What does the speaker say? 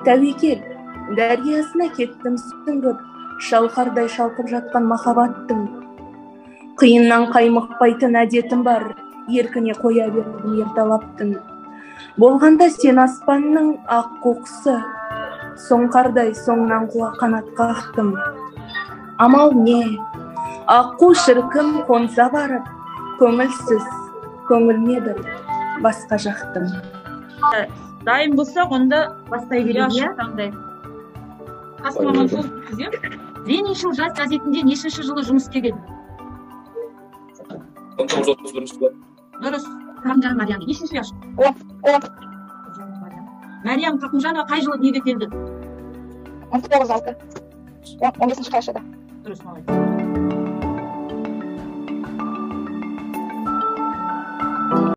Тәуекел, дәриясына кеттім сүңгіп, шалқардай шалқып жатқан махаббаттың. Қиыннан қаймықпайтын әдетім бар, еркіне қоя бердім ерталаптың. Болғанда сен аспанның ақ қоқысы, соңқардай соңнан қуа қанат қақтым. Амал не? Аққу шіркін қонса барып, көңілсіз, көңіліне бір басқа жақтым. Дайын болсақ, онда бастай берейік, иә? Қасым Аманжолов сіз, Лениншіл жас газетінде нешінші жылы жұмыс істеген? 1931 жылы. Дұрыс. Қақымжан Мариям. Нешінші жас? Мариям Қақымжанова қай жылы дүниеге келді? 1906. 15 қарашада. Дұрыс, молодец.